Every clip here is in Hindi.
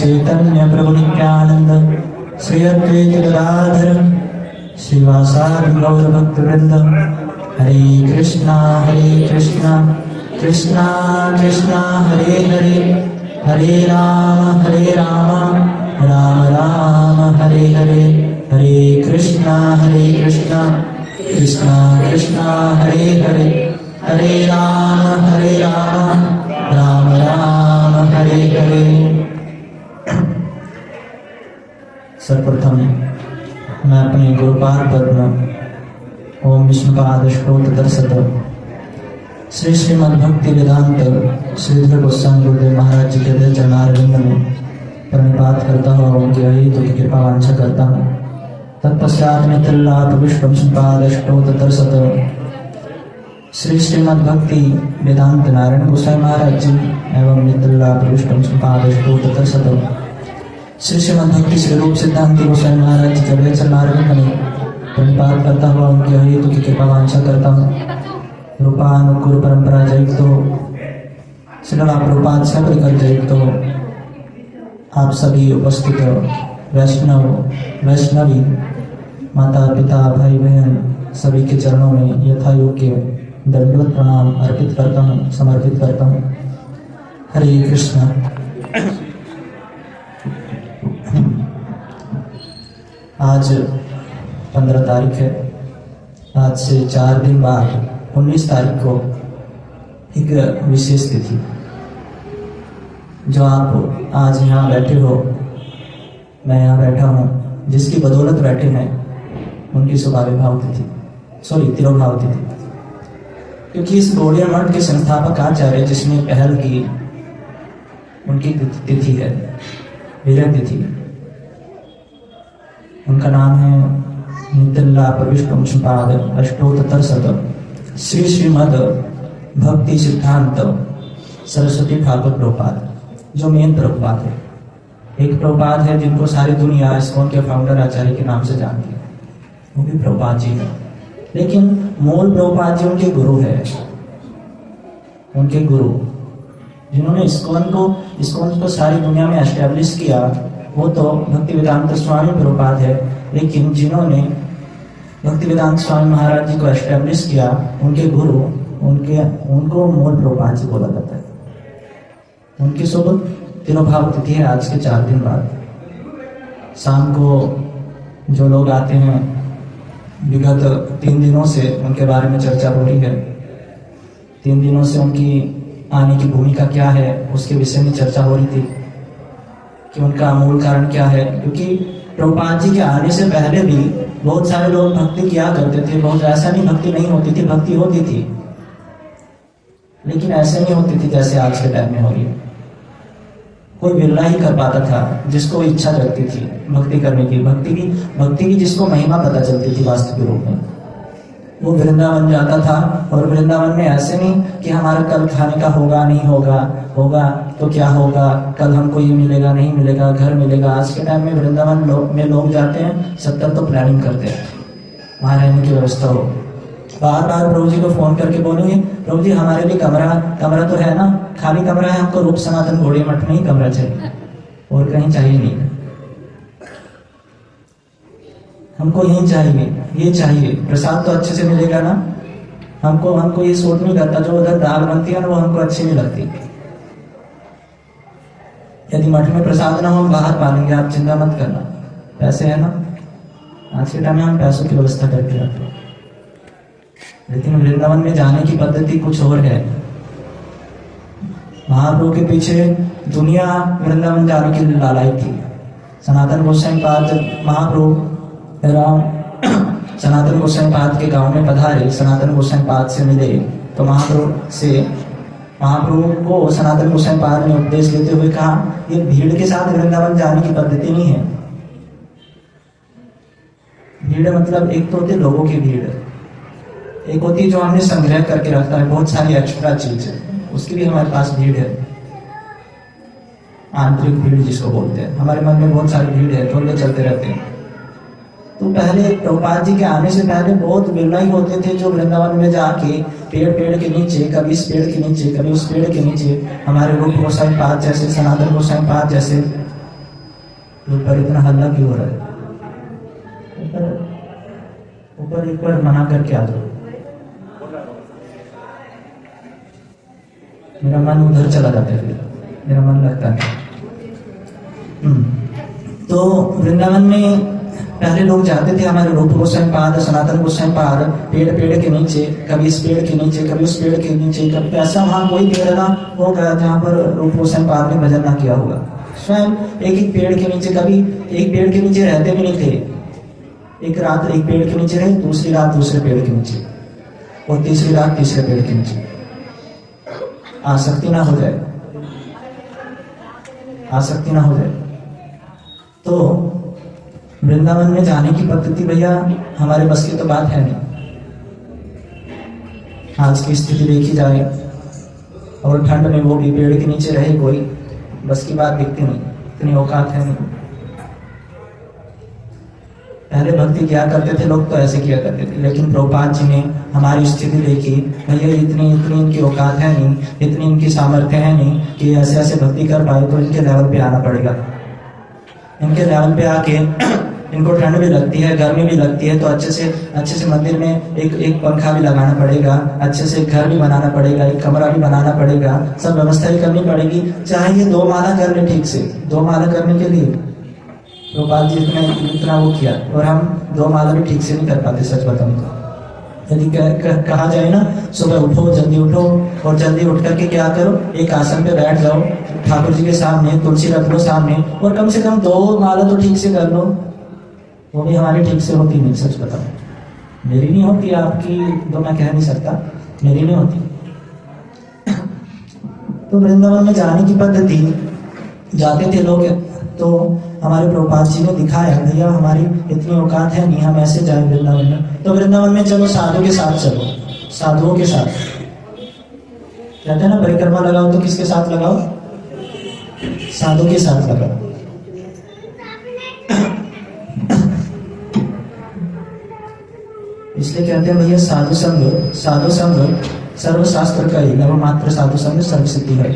चैतन्य प्रभु नित्यानंद श्री अद्वैत गदाधर श्रीवासादि गौर भक्तवृंद। हरे कृष्णा कृष्णा कृष्णा हरे हरे, हरे राम राम राम हरे हरे। हरे कृष्णा कृष्णा कृष्णा हरे हरे, हरे राम राम राम हरे हरे। सर्वप्रथम मैं अपने गुरुपाद पद्म ओम विष्णुपाद अष्टोत्तरशत श्री श्रीमद्भक्ति वेदांत श्रीधर गोस्वामी गुरुदेव महाराज जी के चरणारविंद में प्रणिपात करता हूँ, उनकी अहितु की कृपा वांछा करता हूँ। तत्पश्चात मित्रलाभ विष्णुपाद अष्टोत्तरशत श्री श्रीमद्भक्ति वेदांत नारायण गोस्वामी महाराज जी एवं मित्रलाभ विष्णुपाद अष्टोत्तरशत श्री श्रीमद्भक्ति श्री रूप सिद्धांत गोस्वामी महाराज जी के चरणारविंद में प्रणिपात करता हुआ उनकी अहितु की कृपा वांछा करता हूँ। रूपानुकूल परंपरा जयतो श्रीला प्रभुपाद से परिकर जयतो आप सभी उपस्थित वैष्णवी माता पिता भाई बहन सभी के चरणों में यथा योग्य दंडवत प्रणाम अर्पित करता हूँ, समर्पित करता हूँ। हरे कृष्ण। आज 15 तारीख है। आज से 4 दिन बाद 19 तारीख को एक विशेष तिथि, जो आप आज यहाँ बैठे हो, मैं यहाँ बैठा हूँ, जिसकी बदौलत बैठे हैं, उनकी स्वाभाविभाव तिथि तिरोभाव तिथि। क्योंकि इस गौड़िया मठ के संस्थापक आचार्य जिसने पहल की, उनकी तिथि है विरह तिथि। उनका नाम है नित्यलाभ विष्णुपाद अष्टोत्तरशत श्री श्रीमद भक्ति सिद्धांत सरस्वती ठाकुर प्रभुपाद, जो मेन प्रभुपाद है। एक प्रभुपाद है जिनको सारी दुनिया इस्कॉन के फाउंडर आचार्य के नाम से जानती है, वो भी प्रभुपाद जी है। लेकिन मूल प्रभुपाद जी उनके गुरु है, उनके गुरु जिन्होंने इस्कॉन को सारी दुनिया में एस्टेब्लिश किया, वो तो भक्ति वेदांत स्वामी प्रभुपाद है। लेकिन जिन्होंने भक्ति वेदांत स्वामी महाराज जी को एस्टेब्लिश किया, उनके गुरु उनको मूल प्रभुपाद जी बोला जाता है। उनकी शुभ तिरोभाव तिथि है आज के 4 दिन बाद। शाम को जो लोग आते हैं, विगत 3 दिनों से उनके बारे में चर्चा हो रही है। 3 दिनों से उनकी आने की भूमिका क्या है, उसके विषय में चर्चा हो रही थी कि उनका मूल कारण क्या है। क्योंकि प्रभुपाद जी के आने से पहले भी बहुत सारे लोग भक्ति किया करते थे। बहुत ऐसा नहीं भक्ति नहीं होती थी, भक्ति होती थी, लेकिन ऐसे नहीं होती थी जैसे आज के टाइम में हो रही है। कोई बिरला ही कर पाता था जिसको इच्छा जगती थी भक्ति करने की, भक्ति की जिसको महिमा पता चलती थी वास्तविक रूप में, वो वृंदावन जाता था। और वृंदावन में ऐसे नहीं कि हमारा कल खाने का होगा नहीं होगा तो क्या होगा, कल हमको ये मिलेगा नहीं मिलेगा, घर मिलेगा। आज के टाइम में वृंदावन में लोग जाते हैं, 70 तो प्लानिंग करते हैं वहाँ रहने की व्यवस्था हो। बार प्रभु जी को फोन करके बोलेंगे, प्रभु जी हमारे लिए कमरा तो है ना, खाली कमरा है, हमको रूप सनातन गौड़िया मठ में ही कमरा चाहिए, और कहीं चाहिए नहीं, हमको यही चाहिए, ये चाहिए। प्रसाद तो अच्छे से मिलेगा ना, हमको ये सूट नहीं करता, जो उधर दाल बनती है ना वो हमको अच्छी नहीं लगती। यदि मठ में प्रसाद ना हो हम बाहर पालेंगे, आप चिंता मत करना, पैसे है ना। आज के टाइम में हम पैसों की व्यवस्था करके रखते हैं, लेकिन वृंदावन में जाने की पद्धति कुछ और है। महाप्रभु के पीछे दुनिया वृंदावन जाने के लिए लालाई थी। सनातन गोस्वामी पाद महाप्रभु सनातन गोस्वामी पाद के गांव में पधारे, सनातन गोस्वामी पाद से मिले, तो महाप्रभु को सनातन गोस्वामी पाद ने उपदेश देते हुए कहा, ये भीड़ के साथ वृंदावन जाने की पद्धति नहीं है। भीड़ मतलब एक तो होती लोगों की भीड़, एक होती जो हमने संग्रह करके रखता है, बहुत सारी एक्स्ट्रा चीज है, उसकी भी हमारे पास भीड़ है। आंतरिक भीड़ जिसको बोलते हैं, हमारे मन में बहुत सारी भीड़ है, थोड़े चलते रहते हैं। तो पहले प्रभुपाद जी के आने से पहले बहुत बिरला ही होते थे जो वृंदावन में जाके पेड़ के नीचे, कभी इस पेड़ के नीचे, कभी उस पेड़ के नीचे, हमारे रूप गोस्वामी पाद जैसे, सनातन गोस्वामी पाद जैसे ऊपर इतना हल्ला क्यों हो रहा है? ऊपर एक बार मना करके आ जाओ। मेरा मन उधर चला जाता है, फिर मेरा मन लगता है। तो वृंदावन में पहले लोग जाते थे, हमारे रूप गोस्वामी पाद, सनातन गोस्वामी पाद, पेड़ के नीचे, कभी इस पेड़ के नीचे, कभी उस पेड़ के नीचे, कभी ऐसा वहां कोई पेड़ ना होगा जहाँ पर रूप गोस्वामी पाद ने भजन ना किया होगा। स्वयं एक पेड़ के नीचे, कभी एक पेड़ के नीचे रहते भी नहीं थे। एक रात एक पेड़ के नीचे रहे, दूसरी रात दूसरे पेड़ के नीचे, और तीसरी रात तीसरे पेड़ के नीचे। आसक्ति ना हो जाए, आसक्ति ना हो जाए। तो वृंदावन में जाने की पद्धति भैया हमारे बस की तो बात है नहीं। आज की स्थिति देखी जाए, और ठंड में वो भी पेड़ के नीचे रहे, कोई बस की बात दिखती नहीं, इतनी औकात है नहीं। पहले भक्ति किया करते थे लोग, तो ऐसे किया करते थे, लेकिन प्रभुपाद जी ने हमारी स्थिति देखी, भैया इतनी इनकी औकात है नहीं, इतनी इनकी सामर्थ्य है नहीं कि ऐसे ऐसे भक्ति कर पाए, तो इनके लेवल पे आना पड़ेगा। इनके लेवल पे आके इनको ठंड भी लगती है, गर्मी भी लगती है, तो अच्छे से मंदिर में एक पंखा भी लगाना पड़ेगा, अच्छे से एक घर भी बनाना पड़ेगा, एक कमरा भी बनाना पड़ेगा, सब व्यवस्था ही करनी पड़ेगी। चाहे ये 2 माला कर ले, ठीक से 2 माला करने के लिए गोपाल जी इतना वो किया, और हम 2 माला भी ठीक से नहीं कर पाते, सच बताऊं तो। यदि कहा जाए ना, सुबह उठो, जल्दी उठो, और जल्दी उठ करके क्या करो, एक आसन पे बैठ जाओ, ठाकुर जी के सामने तुलसी रख लो सामने, और कम से कम 2 माला तो ठीक से कर लो। वो भी हमारी ठीक से होती नहीं, सच बताओ। मेरी नहीं होती, आपकी तो मैं कह नहीं सकता, मेरी नहीं होती। तो वृंदावन में जाने की पद्धति, जाते थे लोग, तो हमारे प्रभुपाद जी ने दिखाया, भैया हमारी इतनी औकात है नहीं, हम ऐसे जाए वृंदावन में। तो वृंदावन में चलो, साधु के साथ चलो, साधुओं के साथ। कहते हैं ना, परिक्रमा लगाओ तो किसके साथ लगाओ? साधु के साथ लगाओ। इसलिए कहते हैं भैया साधु संग सर्वशास्त्र का ही, नवमात्र साधु संग सर्व सिद्धि है।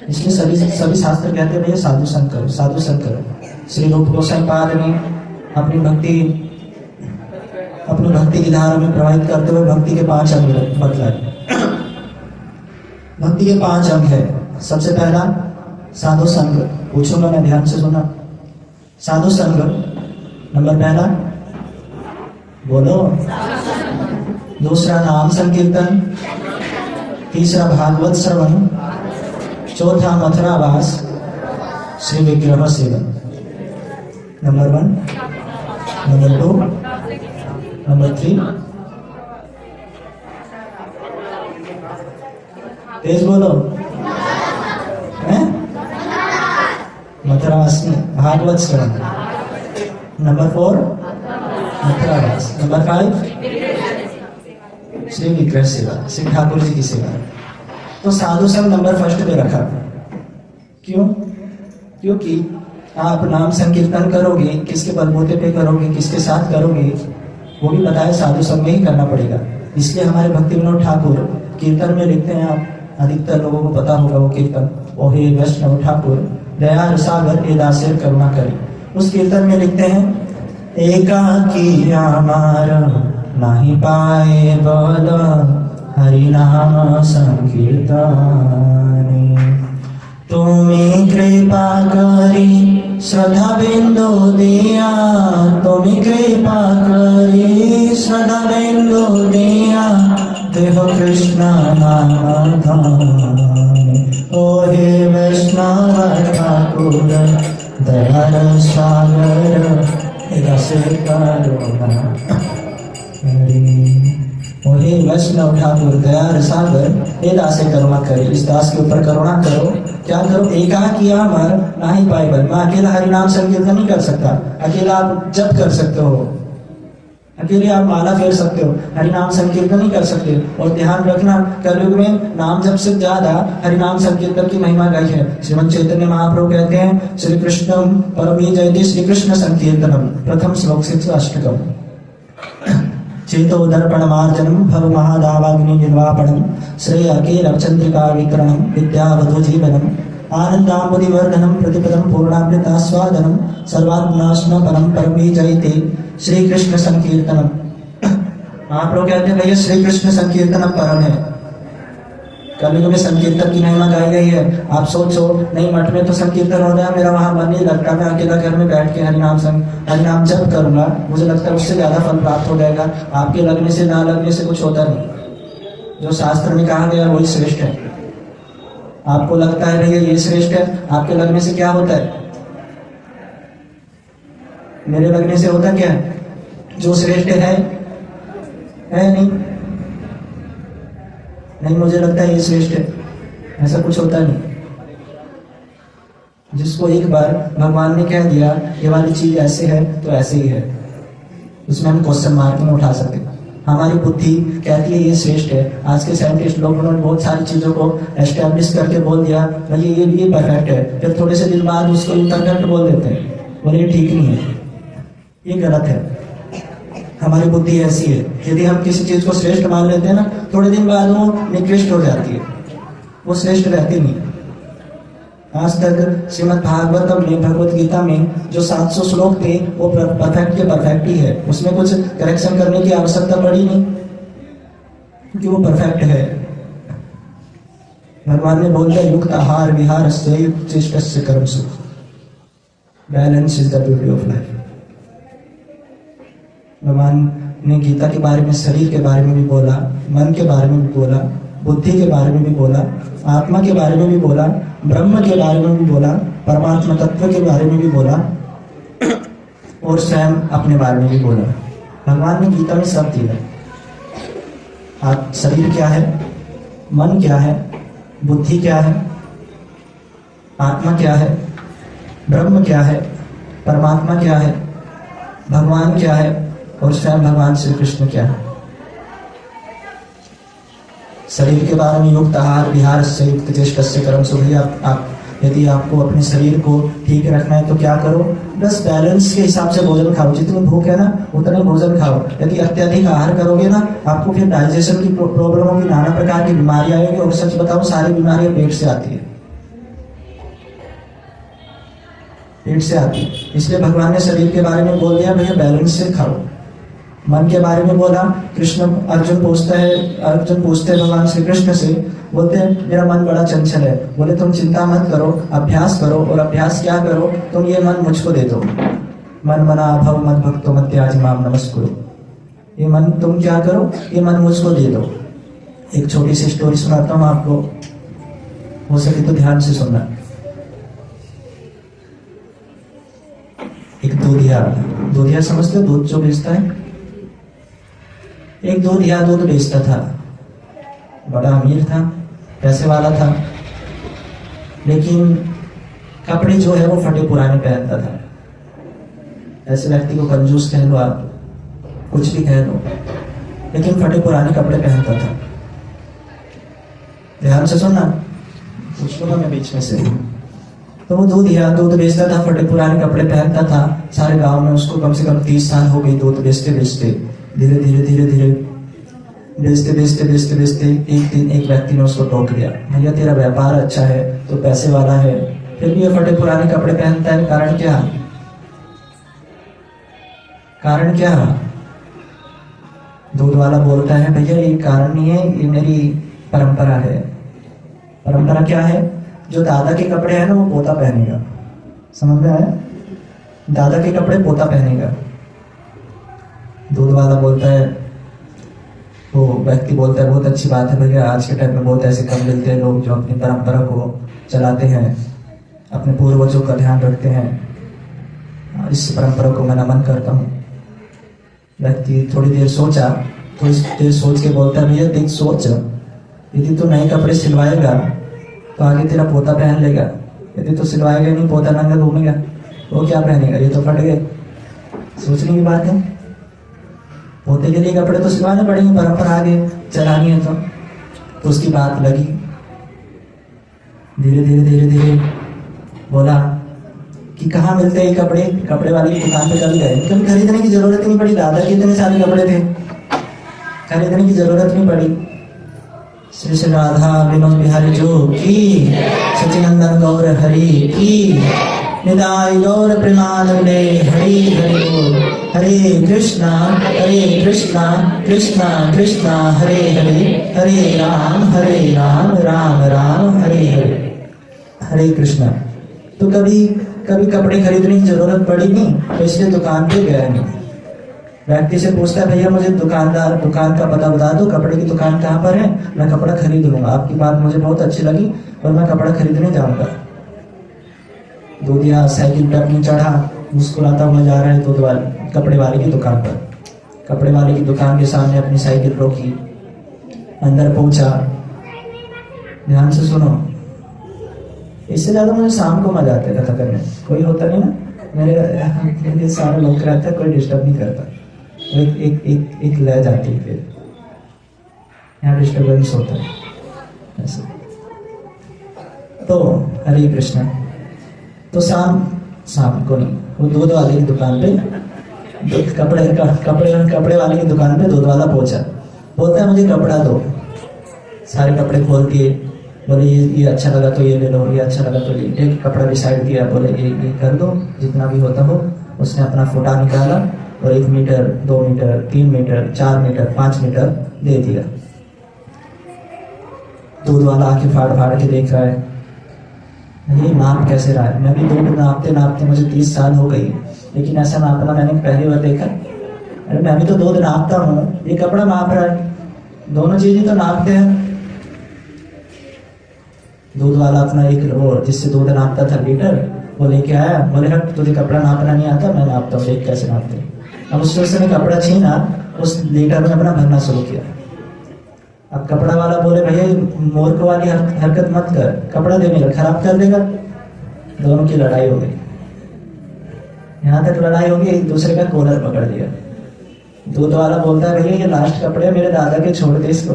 इसलिए सभी शास्त्र कहते हैं भैया साधु संग करो। श्री रूप गोस्वामी पाद ने अपनी भक्ति की धारा में प्रवाहित करते हुए भक्ति के 5 अंग बतलाए। भक्ति के 5 अंग है। सबसे पहला साधु संग, पूछूंगा मैं, ध्यान से सुना। साधु संग नंबर पहला, बोलो। दूसरा नाम संकीर्तन, तीसरा भागवत श्रवण, चौथा मथुरावास, श्री विग्रह सेवन। Number 1, number 2, number 3। तेज बोलो। मथुरावास में भागवत श्रवण। नंबर 4 मथुरावास। नंबर 5 श्री विग्रह सेवा, श्री ठाकुर जी की सेवा। तो साधु संग नंबर 1 पे रखा। क्यों? क्योंकि आप नाम संकीर्तन करोगे, किसके बलबूते पे करोगे, किसके साथ करोगे, वो भी बताया साधु संग में ही करना पड़ेगा। इसलिए हमारे भक्ति विनोद ठाकुर कीर्तन में लिखते हैं, आप अधिकतर लोगों को पता होगा वो कीर्तन, ओ हे वैष्णव ठाकुर दया सागर ए दासेर करुणा करी। उस कीर्तन में लिखते हैं, एकाकी हमारा नहीं पाए बल हरि नाम संकीर्तन, तुम्हें कृपा करी श्रद्धा बिंदु दिया, तुम्हें कृपा करी श्रद्धा बिंदु दिया, देव कृष्ण नाम धाम। ओ हे वैष्णव ठाकुर दयाल सागर रस करुणा करी। हे वैष्णव ठाकुर दयाल सागर हे दासे करुणा करे। इस दास के ऊपर करुणा करो। क्या करो? एकाकी अमर नहीं पाए बल। मैं अकेला हरिनाम संकीर्तन नहीं कर सकता, अकेला आप जप कर सकते हो, अकेले आप माला फेर सकते हो, हरिनाम संकीर्तन नहीं कर सकते। और ध्यान रखना, कलयुग में नाम जप से ज्यादा हरिनाम संकीर्तन की महिमा गई है। श्रीमद् चैतन्य महाप्रभु कहते हैं, श्री कृष्णम परमे जयते श्री कृष्ण संकीर्तनम, प्रथम श्लोक से अष्टकम। चेतो दर्पण मार्जनम भव महादावाग्नि निर्वापणम, श्रेय अकेल चंद्रिका विकरणम, विद्यावधु जीवनम, आनंदाम्बुधिवर्धनम प्रतिपदम पूर्णामृतास्वादनम सर्वात्मनाशनम परम परमे जयते श्री कृष्ण संकीर्तनम। आप लोग कहते हैं भैया श्री कृष्ण संकीर्तनम परम है, कलयुग में संकीर्तन की महिमा गाई गई है। आप सोचो नहीं मठ में तो संकीर्तन हो रहा है, मेरा वहां मन नहीं लगता, मैं अकेला घर में बैठ के हरिनाम जप करूंगा, मुझे लगता है उससे ज्यादा फल प्राप्त हो जाएगा। आपके लगने से ना लगने से कुछ होता नहीं, जो शास्त्र में कहा गया वही श्रेष्ठ है। आपको लगता है भैया ये श्रेष्ठ है, आपके लगने से क्या होता है? मेरे लगने से होता क्या है? जो श्रेष्ठ है नहीं मुझे लगता है ये श्रेष्ठ है, ऐसा कुछ होता नहीं। जिसको एक बार भगवान ने कह दिया ये वाली चीज ऐसे है तो ऐसे ही है, उसमें हम क्वेश्चन मार्क नहीं उठा सकते। हमारी बुद्धि कहती है ये श्रेष्ठ है। आज के साइंटिस्ट लोग उन्होंने बहुत सारी चीजों को एस्टेब्लिश करके बोल दिया भाई ये परफेक्ट है, फिर थोड़े से दिन बाद उसको इम्परफेक्ट बोल देते हैं, बोले ये ठीक नहीं है, ये गलत है। हमारी बुद्धि ऐसी है, यदि हम किसी चीज को श्रेष्ठ मान लेते हैं ना, थोड़े दिन बाद वो निकृष्ट हो जाती है, वो श्रेष्ठ रहती नहीं। आज तक श्रीमद् भागवतम में, भगवत गीता में जो 700 श्लोक थे वो परफेक्ट के परफेक्ट ही है, उसमें कुछ करेक्शन करने की आवश्यकता पड़ी नहीं, क्योंकि वो परफेक्ट है। भगवान ने बोल दिया युक्त आहार विहार से युक्त चेष्ट से कर्म सुख, balance is the beauty of life. भगवान ने गीता के बारे में, शरीर के बारे में भी बोला, मन के बारे में भी बोला, बुद्धि के बारे में भी बोला, आत्मा के बारे में भी बोला, ब्रह्म के बारे में भी बोला, परमात्मा तत्व के बारे में भी बोला और स्वयं अपने बारे में भी बोला। भगवान ने गीता में सब दिया। शरीर क्या है, मन क्या है, बुद्धि क्या है, आत्मा क्या है, ब्रह्म क्या है, परमात्मा क्या है, भगवान क्या है और स्वयं भगवान श्री कृष्ण क्या है। शरीर के बारे में युक्त आहार विहार से युक्त चेष्ट से कर्म सुख। आप यदि आपको अपने शरीर को ठीक रखना है तो क्या करो, बस बैलेंस के हिसाब से भोजन खाओ, जितनी भूख है ना उतना भोजन खाओ। यदि अत्यधिक आहार करोगे ना, आपको फिर डाइजेशन की प्रॉब्लम होगी, नाना प्रकार की बीमारियां आएगी, और सच बताओ सारी बीमारियां पेट से आती है, पेट से आती है। इसलिए भगवान ने शरीर के बारे में बोल दिया भैया बैलेंस से खाओ। मन के बारे में बोला, अर्जुन पूछते हैं भगवान श्री कृष्ण से, बोलते हैं मेरा मन बड़ा चंचल है। बोले तुम चिंता मत करो, अभ्यास करो, और अभ्यास क्या करो, तुम ये मन मुझको दे दो। मन मना भव मत भक्तो मत त्याज माम नमस्कुरु। ये मन तुम क्या करो, ये मन मुझको दे दो। एक छोटी सी स्टोरी सुनाता हूँ आपको, हो सके तो ध्यान से सुनना। एक दूधिया समझते हो, दूध जो बेचता है, एक दूधिया दूध बेचता था, बड़ा अमीर था, पैसे वाला था, लेकिन कपड़े जो है वो फटे पुराने पहनता था। ऐसे व्यक्ति को कंजूस कह लो, आप कुछ भी कह लो, लेकिन फटे पुराने कपड़े पहनता था। ध्यान से सुनना, पूछ लो ना मैं बीच में से। तो वो दूध बेचता था, फटे पुराने कपड़े पहनता था। सारे गांव में उसको कम से कम 30 साल हो गए दूध बेचते। धीरे धीरे बेचते एक दिन एक व्यक्ति ने उसको टोक दिया, भैया तेरा व्यापार अच्छा है, तो पैसे वाला है, फिर भी ये फटे पुराने कपड़े पहनता है, कारण क्या? दूध वाला बोलता है भैया ये कारण नहीं है, ये मेरी परंपरा है। परंपरा क्या है? जो दादा के कपड़े हैं ना वो पोता पहनेगा। समझ में आया? दादा के कपड़े पोता पहनेगा। दूध वाला बोलता है, वो व्यक्ति बोलता है बहुत अच्छी बात है भैया, आज के टाइम में बहुत ऐसे कम मिलते हैं लोग जो अपनी परंपरा को चलाते हैं, अपने पूर्वजों का ध्यान रखते हैं, इस परंपरा को मैं नमन करता हूँ। व्यक्ति थोड़ी देर सोचा, तो इस देर सोच के बोलता है भैया देख सोच, यदि तू नए कपड़े सिलवाएगा तो आगे तेरा पोता पहन लेगा, यदि तू सिलवाएगा नहीं, पोता नंगा घूमेगा, वो क्या पहनेगा? ये तो फट गए। सोचने की बात है। पोते के लिए कपड़े तो सिलवाने पड़ेंगे, परंपरा आगे चलानी है तो उसकी बात लगी। धीरे धीरे बोला कि कहाँ मिलते हैं कपड़े वाले की दुकान पे कभी गए, कभी खरीदने की जरूरत नहीं पड़ी, दादा के इतने सारे कपड़े थे, खरीदने की जरूरत नहीं पड़ी। श्री श्री राधा विनोद बिहारी जो की, सचिनंदन गौर हरि की, निदाय गौर प्रेमानंदे हरि हरि बोल। हरे कृष्णा कृष्णा कृष्णा हरे हरे, हरे राम राम राम हरे हरे। हरे कृष्णा। तो कभी कपड़े खरीदने की जरूरत पड़ी नहीं तो इसलिए दुकान पे गया नहीं। व्यक्ति से पूछता है भैया मुझे दुकान का पता बता दो, कपड़े की दुकान कहाँ पर है, मैं कपड़ा खरीद लूंगा। आपकी बात मुझे बहुत अच्छी लगी और मैं कपड़ा खरीदने जाऊंगा। दूध या साइकिल पर अपनी चढ़ा, मुस्कुराता हुआ जा रहा है दूध वाले कपड़े वाले की दुकान पर। कपड़े वाले की दुकान के सामने अपनी साइकिल रोकी, अंदर पहुंचा। ध्यान से सुनो, इससे ज्यादा मुझे शाम को मजा आता है कथा करने। कोई होता नहीं ना, मेरे सारे लोग रहते हैं, कोई डिस्टर्ब नहीं करता। एक एक एक एक लय जाती है, फिर यहाँ डिस्टर्बेंस होता है ऐसे। तो हरे कृष्णा। तो शाम को नहीं, वो दूध वाले की दुकान पे कपड़े वाले की दुकान पे दूध वाला पहुंचा। बोलता है मुझे कपड़ा दो। सारे कपड़े खोल के बोले ये अच्छा लगा तो ये ले लो, ये अच्छा लगा तो ये। एक कपड़ा डिसाइड किया, बोले ये कर दो, जितना भी होता हो। उसने अपना फोटा निकाला और 1 metre 2 metre 3 metre 4 metre 5 metre दे दिया। दूध वाला आके फाड़ के देख रहा है, ये नाप कैसे रहा है। मैं भी दूध नापते मुझे 30 साल हो गई, लेकिन ऐसा नापना मैंने पहली बार देखा। अरे मैं भी तो दूध नापता हूँ, ये कपड़ा नाप रहा है, दोनों चीजें तो नापते हैं। दूध वाला अपना एक वो जिससे दूध नापता था लीटर, वो लेके आया। बोले हट, तुझे कपड़ा नापना नहीं आता, मैं नापता हूँ, देख कैसे नापते। अब उसने कपड़ा छीना, उस लीटर में अपना भरना शुरू किया। अब कपड़ा वाला बोले भैया मूर्ख वाली हरकत मत कर, कपड़ा देने का खराब कर देगा। दोनों की लड़ाई हो गई, यहाँ तक लड़ाई हो गई, एक दूसरे का कॉलर पकड़ लिया। दूध वाला बोलता है भैया ये लास्ट कपड़े मेरे दादा के, छोड़ दे इसको,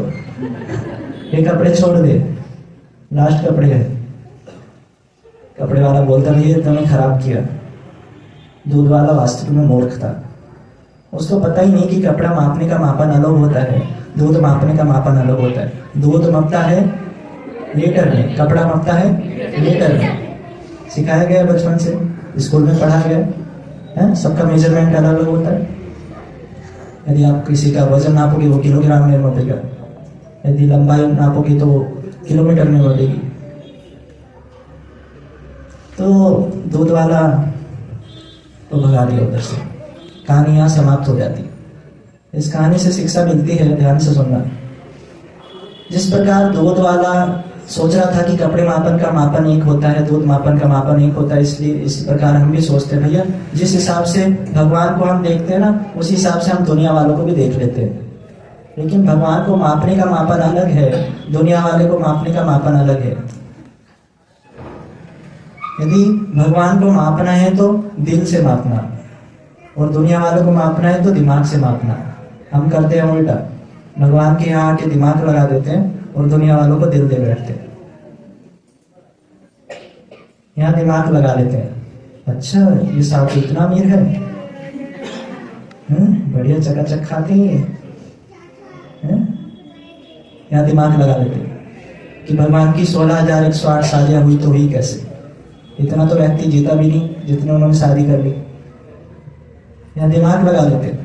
ये कपड़े छोड़ दे, लास्ट कपड़े है। कपड़े वाला बोलता भैया तुमने खराब किया। दूध वाला वास्तव में मूर्ख था, उसको पता ही नहीं कि कपड़ा मापने का मापन अलग होता है, दूध मापने का मापन अलग होता है। दूध मापता है लीटर में, कपड़ा मापता है लीटर में। सिखाया गया बचपन से, स्कूल में पढ़ा गया है। सबका मेजरमेंट अलग अलग होता है। यदि आप किसी का वजन नापोगे वो किलोग्राम में मापेगा, यदि लंबाई नापोगे तो किलोमीटर में बढ़ेगी। तो दूध वाला तो भगा दिया उधर से। कहानी यहाँ समाप्त हो जाती है। इस कहानी से शिक्षा मिलती है, ध्यान से सुनना। जिस प्रकार दूध वाला सोच रहा था कि कपड़े मापन का मापन एक होता है, दूध मापन का मापन एक होता है, इसलिए इसी प्रकार हम भी सोचते हैं भैया जिस हिसाब से भगवान को हम देखते हैं ना, उसी हिसाब से हम दुनिया वालों को भी देख लेते हैं। लेकिन भगवान को मापने का मापन अलग है, दुनिया वाले को मापने का मापन अलग है। यदि भगवान को मापना है तो दिल से मापना, और दुनिया वालों को मापना है तो दिमाग से मापना। हम करते हैं उल्टा, भगवान के यहाँ आके दिमाग लगा देते हैं और दुनिया वालों को दिल दे बैठते हैं। यहाँ दिमाग लगा लेते हैं, अच्छा ये साहब इतना अमीर है, बढ़िया चकाचक खाते हैं। यहाँ दिमाग लगा लेते हैं कि भगवान की 16,108 शादियां हुई तो हुई कैसे, इतना तो व्यक्ति जीता भी नहीं जितने उन्होंने शादी कर ली। यहाँ दिमाग लगा लेते हैं।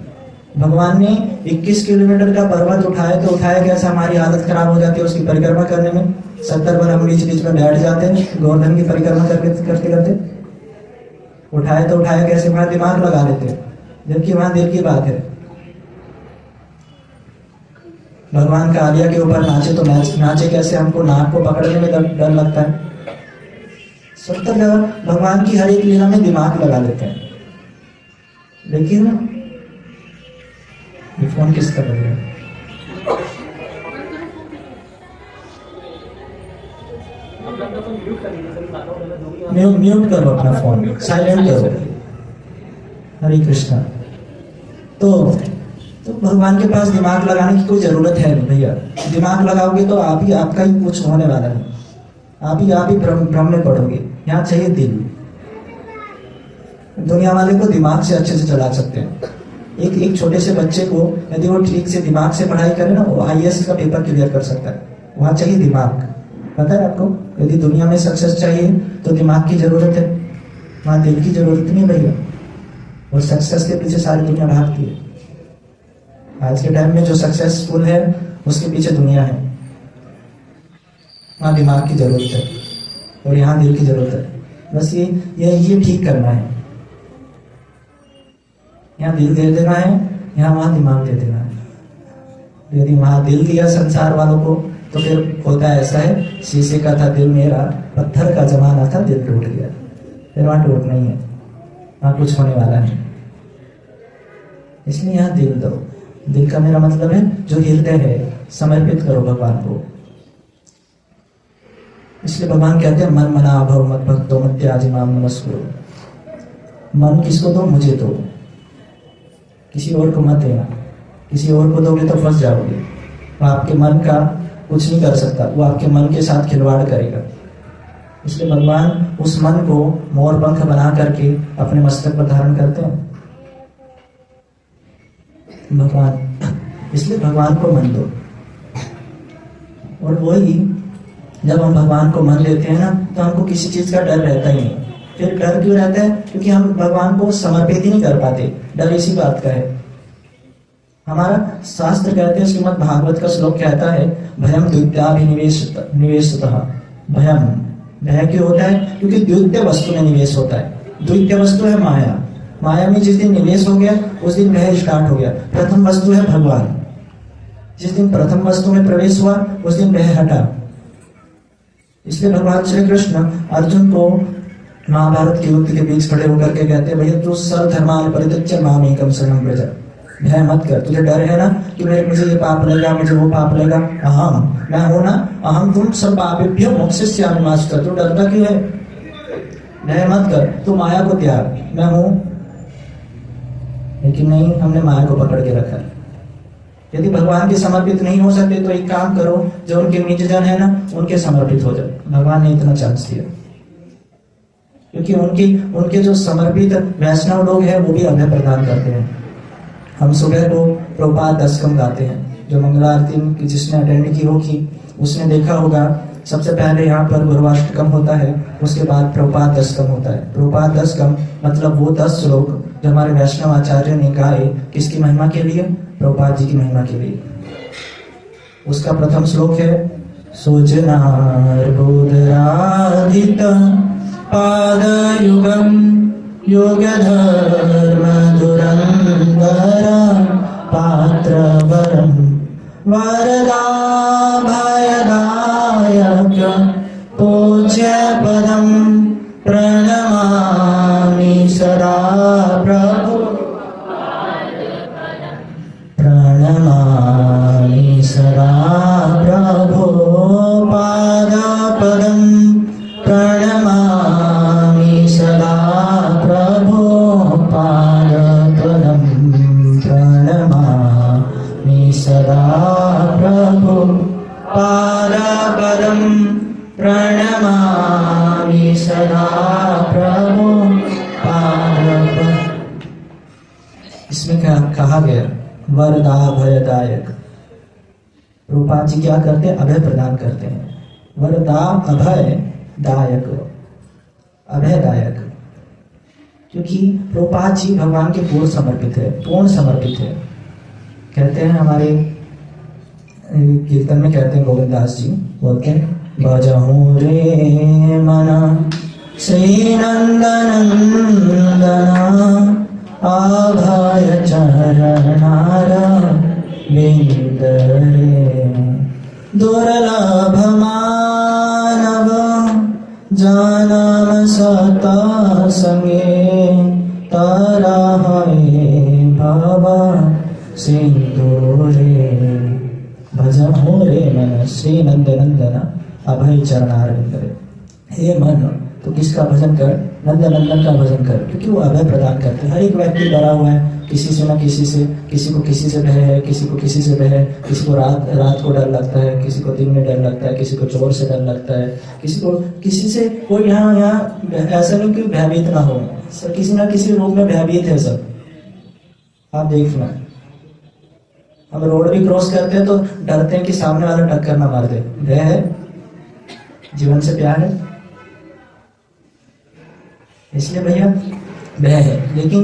भगवान ने 21 किलोमीटर का पर्वत उठाया तो उठाया कैसे, हमारी हालत खराब हो जाती है उसकी परिक्रमा करने में। 70 बार हम बीच बीच में बैठ जाते हैं गोवर्धन की परिक्रमा करते करते। उठाया तो उठाया कैसे, वहां दिमाग लगा लेते हैं, जबकि वहां दिल की बात है। भगवान कालिया के ऊपर नाचे तो नाचे कैसे, हमको नाक को पकड़ने में डर लगता है। 70 जगह भगवान की हर एक लीला में दिमाग लगा लेते हैं। लेकिन ये फोन किसका बज रहा है? म्यूट करो अपना फोन, साइलेंट करो। हरे कृष्णा। तो भगवान के पास दिमाग लगाने की कोई जरूरत है नहीं भैया। दिमाग लगाओगे तो आपका ही कुछ होने वाला नहीं, आप ही भ्रम में पड़ोगे। यहाँ चाहिए दिल। दुनिया वाले को दिमाग से अच्छे से चला सकते हैं। एक छोटे से बच्चे को यदि वो ठीक से दिमाग से पढ़ाई करे ना, वो IAS का पेपर क्लियर कर सकता है। वहां चाहिए दिमाग। पता है आपको, यदि दुनिया में सक्सेस चाहिए तो दिमाग की जरूरत है, वहां दिल की जरूरत नहीं भैया। और सक्सेस के पीछे सारी दुनिया भागती है। आज के टाइम में जो सक्सेसफुल है उसके पीछे दुनिया है। वहां दिमाग की जरूरत है और यहाँ दिल की जरूरत है। बस ये ठीक करना है। यहाँ दिल दे देना है, यहाँ वहां दिमाग दे देना है। यदि वहां दिल दिया संसार वालों को तो फिर होता ऐसा है, शीशे का था दिल मेरा, पत्थर का जमाना था दिल टूट गया। फिर वहां टूट नहीं है, वहां कुछ होने वाला है। इसलिए यहाँ दिल दो। दिल का मेरा मतलब है जो हृदय है, समर्पित करो भगवान को। इसलिए भगवान कहते हैं मन मना भव मत भक्तो मत त्याजी माम नमस्कुरु। मन किसको दो? मुझे दो, किसी और को मत देना। किसी और को दोगे तो फंस जाओगे। वो आपके मन का कुछ नहीं कर सकता, वो आपके मन के साथ खिलवाड़ करेगा। इसलिए भगवान उस मन को मोर पंख बना करके अपने मस्तक पर धारण करते हैं भगवान। इसलिए भगवान को मन दो। और वही जब हम भगवान को मन लेते हैं ना, तो हमको किसी चीज का डर रहता ही नहीं। फिर डर क्यों रहता है? क्योंकि हम भगवान को समर्पित ही नहीं कर पाते। डर इसी बात का है। हमारा शास्त्र कहते हैं, श्रीमद् भागवत का श्लोक कहता है, भयम द्वितीयाभिनिवेशतः। भयम, भय क्यों होता है? क्योंकि द्वितीय वस्तु में निवेश होता है। द्वितीय वस्तु है माया। माया में जिस दिन निवेश हो गया उस दिन भय स्टार्ट हो गया। प्रथम वस्तु है भगवान। जिस दिन प्रथम वस्तु में प्रवेश हुआ उस दिन भय हटा। इसलिए भगवान श्री कृष्ण अर्जुन को महाभारत के युद्ध के बीच खड़े होकर के कहते हैं, भैया तू सर्व धर्मान परित्यज्य माम एकम शरणं व्रज। भय मत कर। तुझे डर है ना कि मुझे ये पाप लगेगा, मुझे वो पाप लगेगा। अहम, मैं हूं ना, अहम तुम सब पापेभ्यो मोक्षयिष्यामि मा शुचः। तू डरता क्यों है? भय मत कर, तू माया को त्याग, मैं हूं। लेकिन नहीं, हमने माया को पकड़ के रखा। यदि भगवान के समर्पित नहीं हो सकते तो एक काम करो, जो उनके निज जन है ना उनके समर्पित हो जाओ। भगवान ने इतना चांस दिया। क्योंकि उनके जो समर्पित वैष्णव लोग हैं वो भी अभय प्रदान करते हैं। हम सुबह को प्रभुपाद दशकम गाते हैं। जो मंगला आरती की जिसने अटेंड की होगी उसने देखा होगा, सबसे पहले यहाँ पर गुरुवाष्टकम होता है, उसके बाद प्रभुपाद दशकम होता है। प्रभुपाद दशकम मतलब वो 10 श्लोक जो हमारे वैष्णव आचार्य ने गाए, किसकी महिमा के लिए? प्रभुपाद जी की महिमा के लिए। उसका प्रथम श्लोक है, सोजनार्बुदराधित पादयुगम योगधर्म दुरंधर पात्रवरम वरदा भयदायक पूज्य पदम प्रणमामि सदा प्रभु। प्रणमामि सदा प्रभु पादपदम। प्रणमामि सदा प्रभु पादपदम। प्रणमामि सदा प्रभु पादपदम। प्रणमामि सदा प्रभु पादपदम। इसमें क्या कहा गया? वरदा भयदायक। प्रभुपाद जी क्या करते हैं? अभय प्रदान करते हैं। वरदा अभय दायक, अभयदायक। क्योंकि प्रभुपाद जी भगवान के पूर्ण समर्पित है, पूर्ण समर्पित है। कहते हैं हमारे कीर्तन में कहते हैं, गोविंदास जी बोलते हैं, भजहूँ रे मना श्री नंदनंदना अभय चरणार विंद रे। दुर्लभ मानव जानम सत संगे तारा भव सिंधु रे। भजहूँ रे मन श्री नंदनंदन अभय चरणार विंद रे। हे मन, तो किसका भजन कर? नंदनंदन का भजन कर, क्योंकि वो अभय प्रदान करते हैं। हर एक व्यक्ति डरा हुआ है किसी से ना किसी से, किसी को किसी से भय है, किसी को किसी से भय है, किसी को रात को डर लगता है, किसी को दिन में डर लगता है, किसी को चोर से डर लगता है, किसी को किसी से। कोई यहाँ ऐसा नहीं कि भयभीत ना हो, सब किसी ना किसी रूप में भयभीत है सब। आप देखना, हम रोड भी क्रॉस करते हैं तो डरते हैं कि सामने वाला टक्कर ना मार दे। भय है, जीवन से प्यार है, इसलिए भैया भय है। लेकिन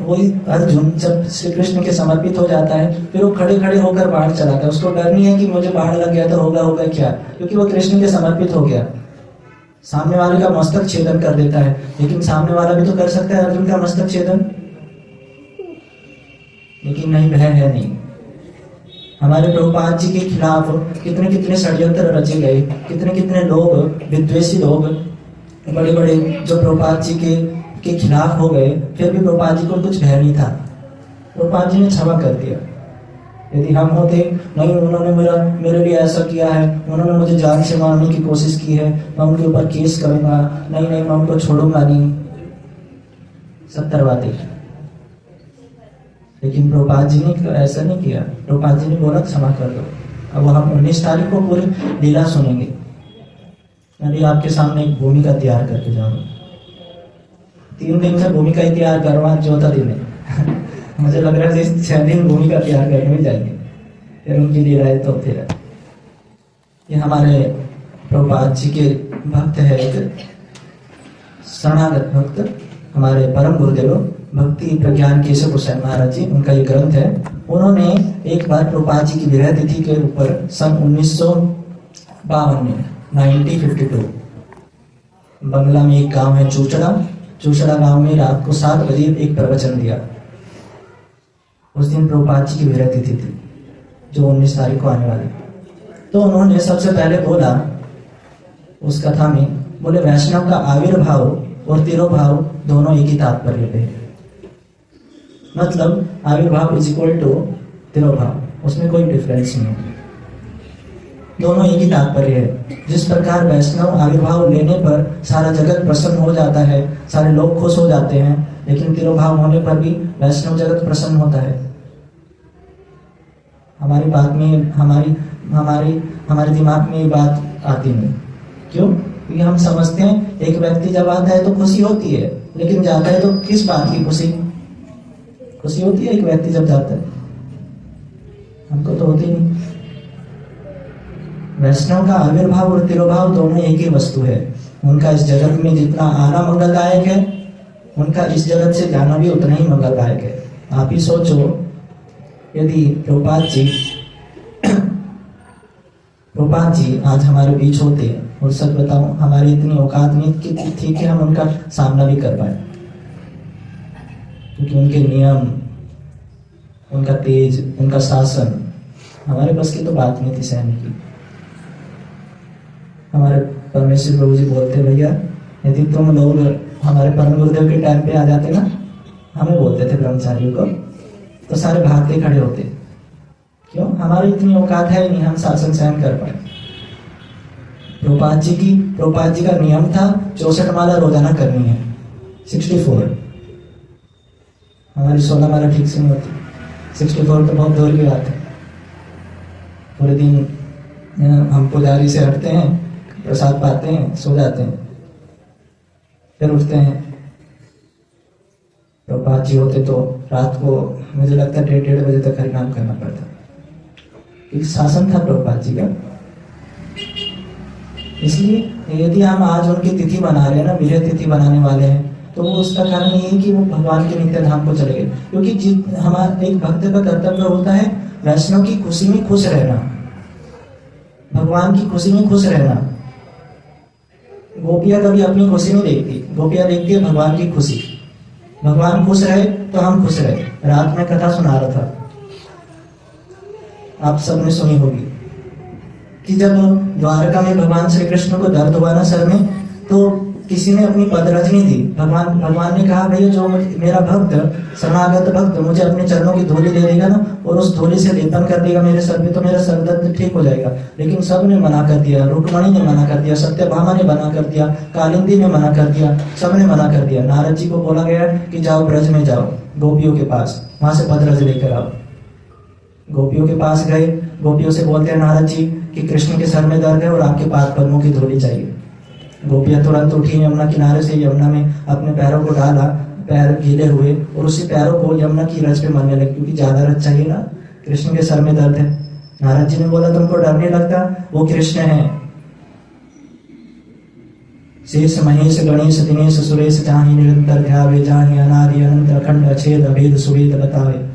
वही अर्जुन जब श्री कृष्ण के समर्पित हो जाता है, फिर वो खड़े खड़े होकर बाढ़ चलाता है। उसको डर नहीं है कि मुझे बाढ़ लग गया तो होगा क्या, क्योंकि वो कृष्ण के समर्पित हो गया। सामने वाले का मस्तक छेदन कर देता है, लेकिन सामने वाला भी तो कर सकता है अर्जुन का मस्तक छेदन, लेकिन नहीं, भय है नहीं। हमारे प्रभुपाद जी के खिलाफ कितने कितने षड्यंत्र रचे गए, कितने कितने लोग, विद्वेषी लोग, बड़े बड़े जो प्रभुपाद जी के खिलाफ हो गए, फिर भी प्रभुपाद जी को कुछ भय नहीं था। प्रभुपाद जी ने क्षमा कर दिया। यदि हम होते, नहीं उन्होंने मेरे लिए ऐसा किया है, उन्होंने मुझे जान से मारने की कोशिश की है, मैं उनके ऊपर केस करूंगा, नहीं मैं उनको छोड़ूंगा नहीं, सब करवाते। लेकिन प्रभुपाद जी ने ऐसा नहीं किया। प्रभुपाद जी ने बोला क्षमा कर दो। अब हम 19 तारीख को पूरी लीला सुनेंगे। मैं भी आपके सामने एक भूमिका तैयार करके जाऊंगा। 3 दिन से भूमिका ही तैयार करवा, चौथा दिन है। मुझे लग रहा है 6 दिन भूमिका तैयार करने में जाएंगे, फिर उनकी लीलाएं तो होती रहे। ये हमारे प्रभुपाद जी के भक्त है, एक शरणागत भक्त, हमारे परम गुरुदेव भक्ति प्रज्ञान केशव गोसाई महाराज जी, उनका ये ग्रंथ है। उन्होंने एक बार प्रभुपाद जी की विरह तिथि के ऊपर सन 1952 में 1952 बंगला में एक गांव है चूचड़ा गांव में रात को 7 बजे एक प्रवचन दिया। उस दिन प्रभुपाद जी की विरह तिथि थी, जो 19 तारीख को आने वाली। तो उन्होंने सबसे पहले बोला उस कथा में, बोले वैष्णव का आविर्भाव और तिरोभाव दोनों एक ही तात्पर्य पे है। मतलब आविर्भाव इज इक्वल टू तिरोभाव, उसमें कोई डिफरेंस नहीं है, दोनों एक ही तात्पर्य है। जिस प्रकार वैष्णव आविर्भाव लेने पर सारा जगत प्रसन्न हो जाता है, सारे लोग खुश हो जाते हैं, लेकिन तिरोभाव होने पर भी वैष्णव जगत प्रसन्न होता है। हमारी बात में हमारे दिमाग में ये बात आती नहीं। क्यों? क्योंकि हम समझते हैं एक व्यक्ति जब आता है तो खुशी होती है, लेकिन जाता है तो किस बात की खुशी होती है? एक व्यक्ति जब जाता है, हमको तो होती नहीं। वैष्णव का आविर्भाव और तिरोभाव दोनों एक ही वस्तु है। उनका इस जगत में जितना आना मंगलदायक है, उनका इस जगत से जाना भी उतना ही मंगलदायक है। आप ही सोचो, यदि प्रभुपाद जी आज हमारे बीच होते, और सच बताऊं हमारी इतनी औकात नहीं थी कि हम उनका सामना भी कर पाए, क्योंकि उनके नियम, उनका तेज, उनका शासन हमारे बस की तो बात नहीं थी सहने की। हमारे परमेश्वर प्रभु जी बोलते, भैया यदि तुम लोग हमारे परम गुरुदेव के टाइम पे आ जाते ना, हमें बोलते थे ब्रह्मचारियों को, तो सारे भागते खड़े होते। क्यों? हमारी इतनी औकात है नहीं, हम शासन सहन कर पाए। प्रभुपाद जी का नियम था 64 माला रोजाना करनी है, 64। हमारी 16 माला ठीक से नहीं होती, 64 तो बहुत दूर की बात है। पूरे दिन हम पुजारी से हटते हैं, प्रसाद पाते हैं, सो जाते हैं, फिर उठते हैं। प्रभुपाद जी होते तो रात को मुझे लगता है 1:30 बजे तक हरिनाम करना पड़ता। एक शासन था प्रभुपाद जी का। इसलिए यदि हम आज उनकी तिथि बना रहे हैं ना, विजय तिथि बनाने वाले हैं, तो वो उसका कारण ये है कि वो भगवान के नित्य धाम को चले गए। क्योंकि हमारा एक भक्त का कर्तव्य होता है वैष्णव की खुशी में खुश रहना, भगवान की खुशी में खुश रहना। गोपियां कभी अपनी खुशी नहीं देखती, गोपियां देखती है भगवान की खुशी। भगवान खुश रहे तो हम खुश रहे। रात में कथा सुना रहा था, आप सबने सुनी होगी, कि जब द्वारका में भगवान श्री कृष्ण को दर्द हुआ ना सर में, तो किसी ने अपनी पदरजनी दी। भगवान ने कहा, भैया जो मेरा भक्त, शरणागत भक्त मुझे अपने चरणों की धूली दे देगा ना, और उस धूली से लेपन कर देगा मेरे सर पे, तो मेरा सर दर्द ठीक हो जाएगा। लेकिन सब ने मना कर दिया, रुक्मणी ने मना कर दिया, सत्यभामा ने मना कर दिया, कालिंदी ने मना कर दिया, सबने मना कर दिया। नारद जी को बोला गया कि जाओ ब्रज में जाओ, गोपियों के पास, वहां से पदरज लेकर आओ। गोपियों के पास गए, गोपियों से बोलते हैं नारद जी कि कृष्ण के सर में दर्द है और आपके पाद पद्मों की धूली चाहिए। गोपियां तुरंत उठी, यमुना किनारे से यमुना में अपने पैरों को डाला, पैर गीले हुए, और उसी पैरों को यमुना की रज पे मलने लगी, क्योंकि ज्यादा रज चाहिए ना, कृष्ण के सर में दर्द है। नारद जी ने बोला तुमको डर नहीं लगता? वो कृष्ण है। शेष महेश गणेश दिनेश सुरेश जाहि निरंतर ध्यावे जाहि अनादि अनंत अखंड अछेद अभेद सुवेद बतावे।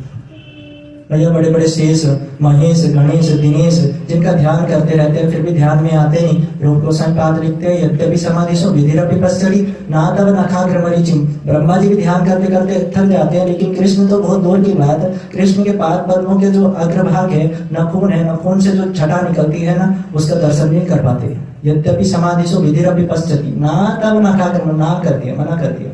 भैया बड़े बड़े शेष महेश गणेश दिनेश जिनका ध्यान करते रहते हैं फिर भी ध्यान में आते नहीं। रूप गोस्वामी पाद लिखते हैं यद्यपि समाधिशो विधिरपि पश्चरी ना तव नखाग्र मरीचिम। ब्रह्मा जी भी ध्यान करते करते थक जाते हैं, लेकिन कृष्ण तो बहुत दूर की बात है। कृष्ण के पाद पद्मों के जो अग्रभाग है, नखून है, नखून से जो छटा निकलती है ना, उसका दर्शन नहीं कर पाते। यद्यपि समाधिशो विधिरपि पश्चरी ना तव नखाग्र, ना कर दिया, मना कर दिया,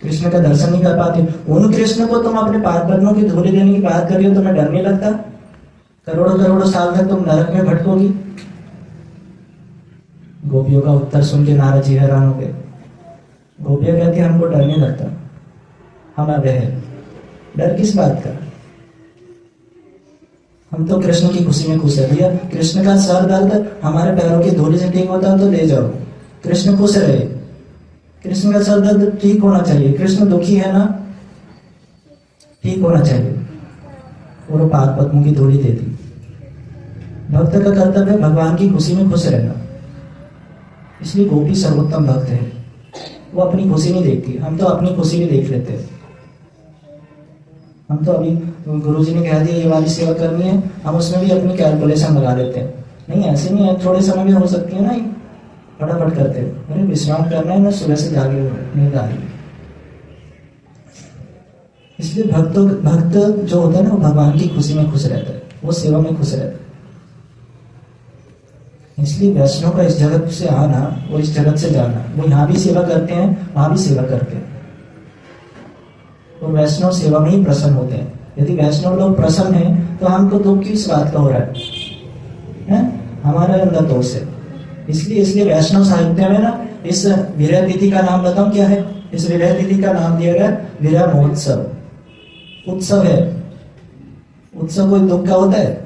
कृष्ण का दर्शन नहीं कर पाते। उन कृष्ण को तुम अपने पाद पद्मों की धूली देने की बात कर रही हो, तुम्हें डर नहीं लगता? करोड़ों करोड़ों साल तक तुम नरक में भटकोगी। गोपियों का उत्तर सुन के नारद जी हैरान हो गए। गोपियां कहती हमको डर नहीं लगता, हम अब है, डर किस बात का? हम तो कृष्ण की खुशी में खुश है। भैया कृष्ण का सर दर्द हमारे पैरों की धूली से ठीक होता है तो ले जाओ, कृष्ण खुश रहे। कृष्ण का सर दर्द ठीक होना चाहिए, कृष्ण दुखी है ना, ठीक होना चाहिए। और वो पाद पद्मों की धूली दे दी। भक्त का कर्तव्य है भगवान की खुशी में खुश रहना। इसलिए गोपी सर्वोत्तम भक्त है, वो अपनी खुशी नहीं देखती, हम तो अपनी खुशी भी देख लेते हैं। हम तो अभी गुरुजी ने कह दिया ये वाली सेवा करनी है, हम उसमें भी अपनी कैलकुलेशन लगा लेते हैं। नहीं ऐसे नहीं है, थोड़े समय में हो सकती है ना, फटाफट करते हैं। अरे विश्राम करना है ना, सुबह से जागे हुए नींद आ रही। इसलिए भक्त जो होता है ना, वो भगवान की खुशी में खुश रहता है, वो सेवा में खुश रहता है। इसलिए वैष्णव का इस जगत से आना और इस जगत से जाना, वो यहाँ भी सेवा करते हैं, वहां भी सेवा करते हैं। तो वैष्णव सेवा में ही प्रसन्न होते हैं। यदि वैष्णव लोग प्रसन्न हैं तो हमको दुख किस बात का हो रहा है? हमारे अंदर दोष है। इसलिए वैष्णव साहित्य में ना इस विरह तिथि का नाम बताऊं क्या है? इस विरह तिथि का नाम दिया गया विरह महोत्सव। उत्सव है, उत्सव कोई दुख का होता है?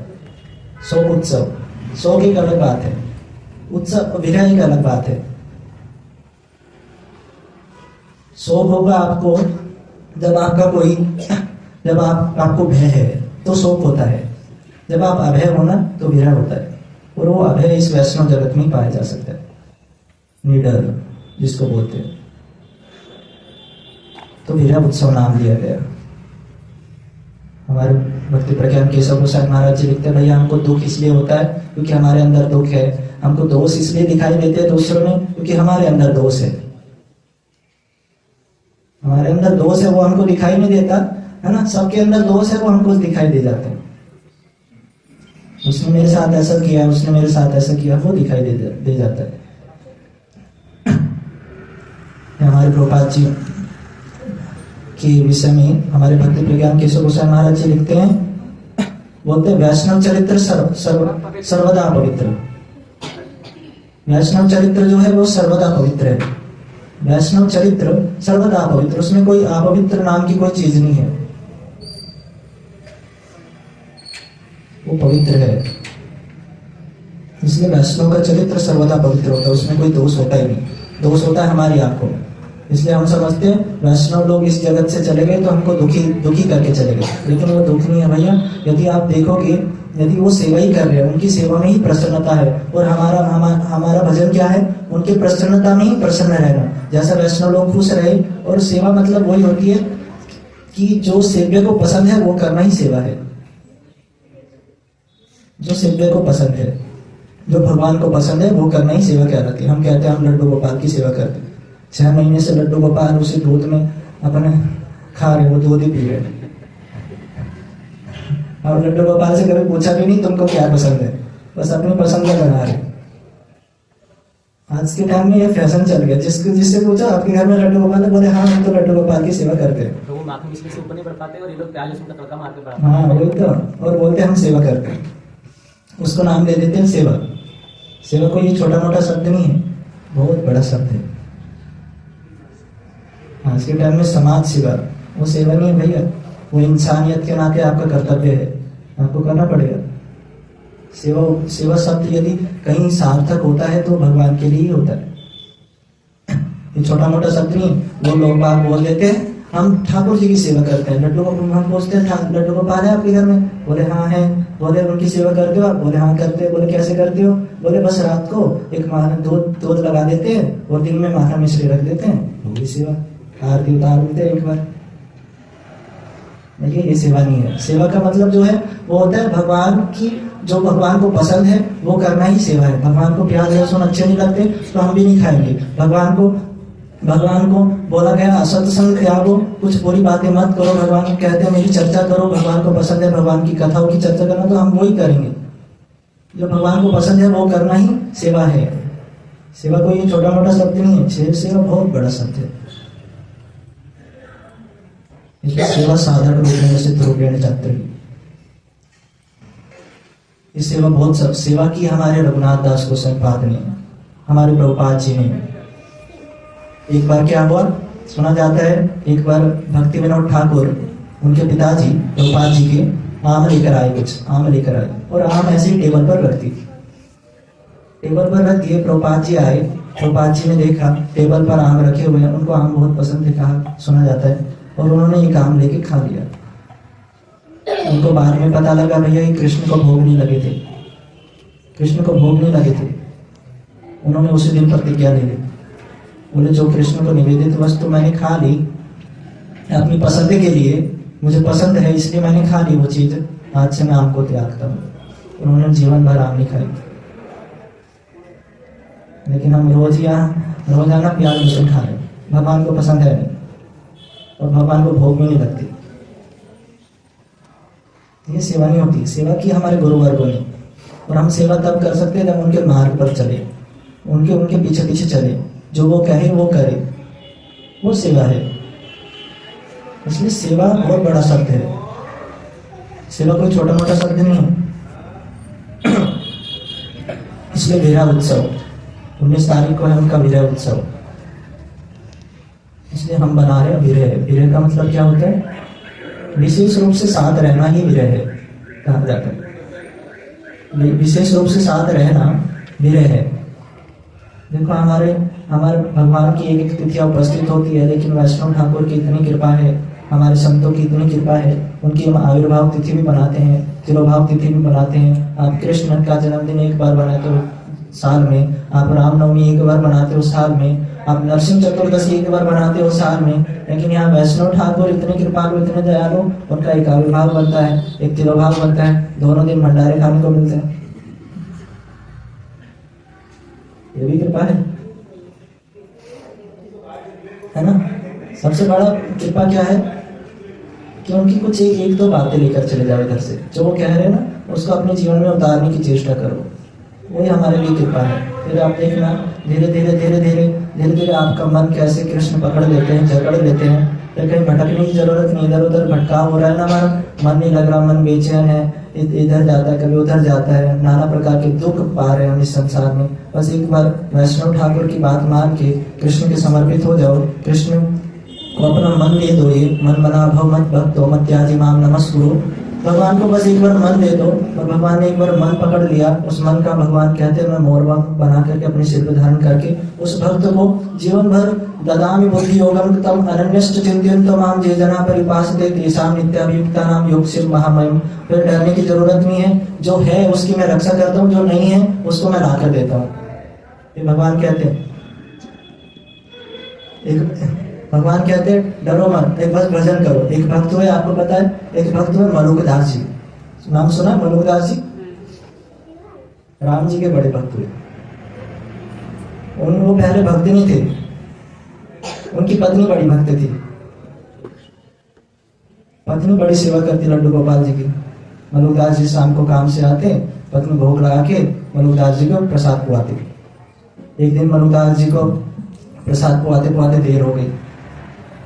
शोक उत्सव, शोक एक अलग बात है, उत्सव विरह एक अलग बात है। शोक होगा आपको जब आपको भय है तो शोक होता है, जब आप अभय हो ना तो विरह होता है। और वो अभय इस वैष्णव जगत में पाया जा सकता है, निडर जिसको बोलते हैं। तो विरह उत्सव नाम दिया गया। हमारे भक्ति प्रज्ञान केशव गोस्वामी महाराज जी लिखते हैं भैया हमको दुख इसलिए होता है क्योंकि हमारे अंदर दुख है। हमको दोष इसलिए दिखाई देते हैं दूसरों में क्योंकि हमारे अंदर दोष है। हमारे अंदर दोष है, वो हमको दिखाई नहीं देता है ना। सबके अंदर दोष है, वो हमको दिखाई दे जाते हैं। उसने मेरे साथ ऐसा किया, उसने मेरे साथ ऐसा किया, वो दिखाई दे जाता है। हमारे प्रभुपाद जी के विषय में हमारे भक्ति प्रज्ञान केशव गोस्वामी महाराज जी लिखते हैं, बोलते हैं वैष्णव चरित्र सर्वदा पवित्र। वैष्णव चरित्र जो है वो सर्वदा पवित्र है। वैष्णव चरित्र सर्वदा पवित्र, उसमें कोई अपवित्र नाम की कोई चीज नहीं है, वो पवित्र है। इसलिए वैष्णव का चरित्र सर्वदा पवित्र होता है, उसमें कोई दोष होता ही नहीं। दोष होता है हमारी आंखों में। इसलिए हम समझते हैं वैष्णव लोग इस जगत से चले गए तो हमको दुखी करके चले गए, लेकिन वो दुख नहीं है भैया। यदि आप देखोगे, यदि वो सेवा ही कर रहे हैं, उनकी सेवा में ही प्रसन्नता है। और हमारा भजन क्या है? उनकी प्रसन्नता में ही प्रसन्न रहना। जैसा वैष्णव लोग खुश रहे, और सेवा मतलब वही होती है कि जो सेव्य को पसंद है वो करना ही सेवा है। जो सेव्य को पसंद है, जो भगवान को पसंद है वो करना ही सेवा कहलाती है। हम कहते हैं हम लड्डू गोपाल की सेवा करते हैं, 6 महीने से लड्डू गोपाल उसी दूध में अपने खा रहे, वो दूध ही पी रहे। और लड्डू गोपाल से कभी पूछा भी नहीं तुमको क्या पसंद है, बस अपनी पसंद का बना रहे। आज के टाइम में ये फैशन चल गया, जिससे पूछो आपके घर में लड्डू गोपाल है, बोले हाँ हम तो लड्डू गोपाल की सेवा करते हैं। तो वो माखन मिश्री से ऊपर नहीं बढ़ पाते और ये लोग प्याज लहसुन का तड़का मार के बढ़ाते हैं। हाँ वही तो, और बोलते हैं हम सेवा करते हैं, उसको नाम दे देते हैं सेवा। सेवा कोई ये छोटा मोटा शब्द नहीं है, बहुत बड़ा शब्द है। आज के टाइम में समाज सेवा, वो सेवा नहीं है भैया, वो इंसानियत के नाते आपका कर्तव्य है, आपको करना पड़ेगा। सेवा शब्द यदि कहीं सार्थक होता है तो भगवान के लिए ही होता है। ये छोटा मोटा शब्द नहीं, वो लोग बात बोल देते हैं हम ठाकुर जी की सेवा करते हैं। लड्डू को हम पूछते हैं, लड्डू को पाला है आपके घर में? बोले हाँ है। बोले उनकी सेवा करते हो आप? बोले हाँ करते हैं। बोले कैसे करते हो? बोले बस रात को एक दूध लगा देते हैं और दिन में माथा मिश्री रख देते हैं, वो भी सेवा। आरती उतार देते हैं एक बार। देखिए ये सेवा नहीं है। सेवा का मतलब जो है वो होता है भगवान की, जो भगवान को पसंद है वो करना ही सेवा है। भगवान को प्याज लहसुन अच्छे नहीं लगते तो हम भी नहीं खाएंगे। भगवान को बोला गया असत्संग त्यागो, कुछ बुरी बातें मत करो। भगवान कहते हैं मेरी चर्चा करो, भगवान को पसंद है भगवान की कथाओं की चर्चा करना, तो हम वही करेंगे। जो भगवान को पसंद है वो करना ही सेवा है। सेवा कोई छोटा मोटा शब्द नहीं है, सेवा बहुत बड़ा शब्द है। इसलिए सेवा साधारण रूपेण सिद्ध रूपेण जात्री। ये सेवा बहुत सब सेवा की हमारे रघुनाथ दास गोस्वामी ने, हमारे प्रभुपाद जी ने। एक बार क्या हुआ सुना जाता है, एक बार भक्ति विनोद ठाकुर उनके पिताजी प्रभुपाद जी के आम लेकर आए, कुछ आम लेकर आए और आम ऐसे ही टेबल पर रख दी। टेबल पर रख दिए, प्रभुपाद जी आए, प्रभुपाद जी ने देखा टेबल पर आम रखे हुए हैं, उनको आम बहुत पसंद है कहा सुना जाता है, और उन्होंने एक आम लेके खा लिया। उनको बाद में पता लगा भैया ये कृष्ण को भोग नहीं लगे थे, कृष्ण को भोग नहीं लगे थे। उन्होंने उसी दिन प्रतिज्ञा ले ली, बोले जो कृष्ण को निवेदित वस्तु मैंने खा ली अपनी पसंद के लिए, मुझे पसंद है इसलिए मैंने खा ली वो चीज, आज से मैं आम को त्यागता हूँ। उन्होंने जीवन भर आम नहीं खाई। लेकिन हम रोजाना प्याज लहसुन खा रहे, भगवान को पसंद है नहीं और भगवान को भोग में नहीं लगती। ये सेवा नहीं होती। सेवा की हमारे गुरुवर्गों ने, और हम सेवा तब कर सकते हैं जब उनके मार्ग पर चले, उनके पीछे पीछे चले, जो वो कहे वो करे, वो सेवा है। इसलिए सेवा बहुत बड़ा शब्द है, सेवा कोई छोटा मोटा शब्द नहीं है। इसलिए विरह उत्सव 19 तारीख को है उनका विरह उत्सव, इसलिए हम बना रहे हैं विरह। विरह का मतलब क्या होता है? विशेष रूप से साथ रहना ही विरह है कहा जाता है। विशेष रूप से साथ रहना विरह है। देखो हमारे भगवान की एक तिथियां उपस्थित होती है, लेकिन वैष्णव ठाकुर की इतनी कृपा है, हमारे संतों की इतनी कृपा है, उनकी हम आविर्भाव तिथि भी बनाते हैं, तिरोभाव तिथि भी बनाते हैं। आप कृष्ण का जन्मदिन एक बार बनाते हो साल में, आप रामनवमी एक बार बनाते हो साल में, आप नरसिंह चतुर्दशी एक बार बनाते हो साल में। लेकिन यहाँ वैष्णव ठाकुर इतने कृपालु, इतने दयालु, उनका एक आविर्भाव बनता है, एक तिरोभाव बनता है, दोनों दिन भंडारे खाने को मिलते हैं। ये भी कृपा है ना। सबसे बड़ा कृपा क्या है कि उनकी कुछ एक दो बातें लेकर चले जाओ इधर से, जो वो कह रहे हैं ना उसको अपने जीवन में उतारने की चेष्टा करो, वही हमारे लिए कृपा है। फिर आप देखना धीरे धीरे आपका मन कैसे कृष्ण पकड़ लेते हैं, जकड़ लेते हैं। फिर कहीं भटकने की जरूरत नहीं, इधर उधर भटकाव हो रहा है ना, हमारा मन नहीं लग रहा, मन बेचैन है, इधर जाता है कभी उधर जाता है, नाना प्रकार के दुख पा रहे हैं हम इस संसार में। बस एक बार वैष्णव ठाकुर की बात मान के कृष्ण के समर्पित हो जाओ, कृष्ण को अपना मन दे दो। ये मन बना भव मत भक्तो मत त्याजी माम नमस्कुरु। भगवान को बस एक बार मन दे दो, और भगवान ने एक बार मन पकड़ लिया, उस मन का भगवान कहते हैं मैं मोरवा बना करके अपने सिर पर धारण करके उस भक्त को जीवन भर ददामि बुद्धि योगम तम अनन्यश्च चिंतयन्तो माम ये जना परिपासते तेषां नित्याभियुक्तानां योगस्य महामयम्। फिर डरने की जरूरत नहीं है, जो है उसकी मैं रक्षा करता हूँ, जो नहीं है उसको मैं ला कर देता हूँ। ये भगवान कहते हैं, भगवान कहते हैं डरो मत, एक बस भजन करो। एक भक्त हुए, आपको पता है, एक भक्त हुए मलुकदास जी, नाम सुना मलुकदास जी? राम जी के बड़े भक्त हुए। वो पहले भक्त नहीं थे, उनकी पत्नी बड़ी भक्त थी, पत्नी बड़ी सेवा करती लड्डू गोपाल जी की। मलुकदास जी शाम को काम से आते, पत्नी भोग लगा के मलुकदास जी को प्रसाद पुआते। एक दिन मलुकदास जी को प्रसाद पुआते देर हो गई,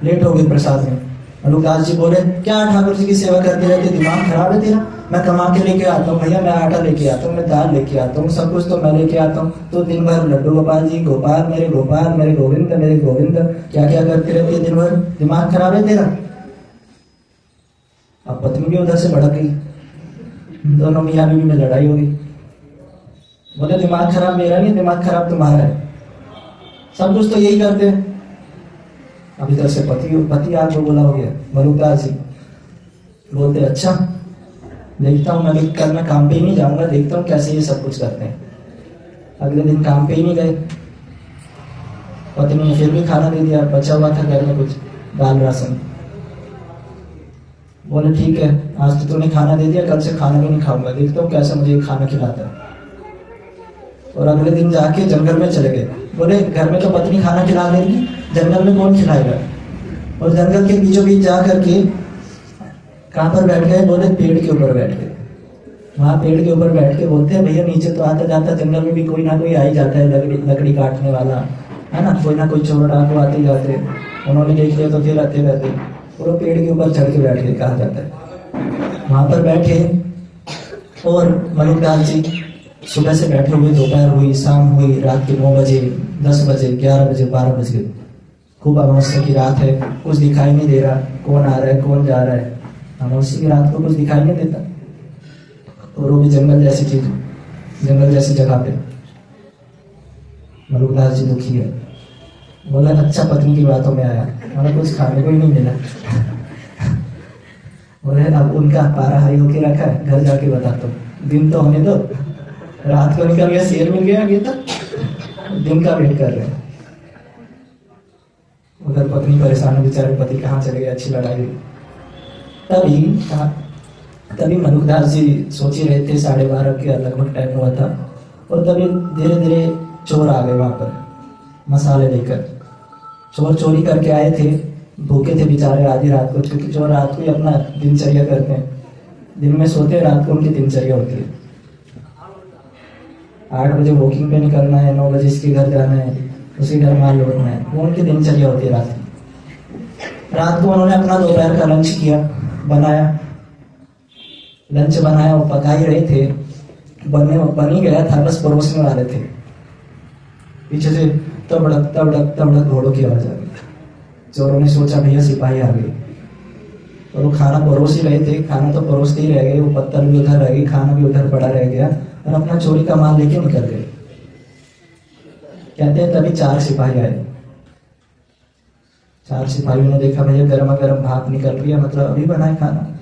लेट हो गई प्रसाद में। मलुकदास जी बोले क्या ठाकुर जी की सेवा करते रहते, दिमाग खराब है तेरा? मैं कमा के लेके आता हूँ भैया, मैं आटा लेके आता हूँ, मैं दाल लेके आता हूँ, सब कुछ तो मैं लेके आता हूँ, तो दिन भर लड्डू गोपाल जी गोपाल मेरे गोविंद मेरे गोविंद क्या क्या करते रहती है दिन भर, दिमाग खराब है तेरा? अब पत्नी भी उधर से भड़क गई, दोनों मियाँ बीवी में लड़ाई हो गई। बोले दिमाग खराब मेरा नहीं, दिमाग खराब तुम्हारा है, सब कुछ तो यही करते हैं। अभी तक से पति आगे बोला हो गया। मलुकदास जी बोलते अच्छा देखता हूँ, मैं अभी कल मैं काम पे ही नहीं जाऊंगा, देखता हूँ कैसे ये सब कुछ करते हैं। अगले दिन काम पे ही नहीं गए। पत्नी ने फिर भी खाना दे दिया, बचा हुआ था घर में कुछ दाल राशन। बोले ठीक है, आज तो तूने खाना दे दिया, कल से खाना भी नहीं खाऊंगा, देखता हूँ कैसे मुझे खाना खिलाता है। और अगले दिन जाके जंगल में चले गए। बोले घर में तो पत्नी खाना खिला देगी, जंगल में कौन खिलाएगा। और जंगल के बीचों बीच जा करके कहाँ पर बैठ गए, बोले पेड़ के ऊपर बैठ गए। वहां पेड़ के ऊपर बैठ के बोलते हैं भैया नीचे तो आता जाता जंगल में भी कोई ना कोई आ ही जाता है, लकड़ी काटने वाला है ना कोई चोर डाकू आते जाते। उन्होंने देख लिया तो फिर आते रहते। और वो पेड़ के ऊपर चढ़ के बैठ गए, कहा जाता है। वहां पर बैठे और मलुकदास जी सुबह से बैठे हुए, दोपहर हुई, शाम हुई, रात के 9 बजे, 10 बजे, 11 बजे, 12 बजे, खूब अमावस्या की रात है, कुछ दिखाई नहीं दे रहा, कौन आ रहा है कौन जा रहा है। अमावस्या की रात को कुछ दिखाई नहीं देता। और वो भी जंगल जैसी चीज, जंगल जैसी जगह पे। मलुकदास जी दुखी है। बोला अच्छा पत्नी की बातों में आया, हमें कुछ खाने को ही नहीं मिला। बोले अब उनका पारा हाई होके रखा है, घर जाके बताता हूँ, दिन तो होने दो। रात को निकल गया, शेर मिल गया, अभी तक दिन का वेट कर रहे हैं। उधर पत्नी परेशान है, बेचारे पति कहाँ चले गए, अच्छी लड़ाई हुई। तभी मलुकदास जी सोच ही रहे थे, 12:30 के लगभग टाइम हुआ था। और तभी धीरे धीरे चोर आ गए वहां पर मसाले लेकर। चोर चोरी करके आए थे, भूखे थे बेचारे आधी रात को, क्योंकि चोर रात को ही अपना दिनचर्या करते हैं, दिन में सोते हैं, रात को उनकी दिनचर्या होती है। 8 बजे वॉकिंग पे निकलना है, 9 बजे इसके घर जाना है, उसी घर माल लौटना है, वो उनकी दिनचर्या होती है रात की। रात को उन्होंने अपना दोपहर का लंच किया, लंच बनाया, वो पका ही रहे थे, बन ही गया था, बस परोसने वाले थे। पीछे से तबड़क तबड़क तबड़क घोड़ों की आवाज आ गई। चोरों ने सोचा भैया सिपाही आ गए, और वो खाना परोस ही रहे थे, खाना तो परोसते ही रह गए, वो पत्थर भी उधर रह गई, खाना भी उधर पड़ा रह गया, और अपना चोरी का माल लेके निकल गए। कहते हैं तभी 4 सिपाही आए। 4 सिपाहियों ने देखा भैया गर्मा गर्म भाप निकल रही है, मतलब अभी बनाए खाना,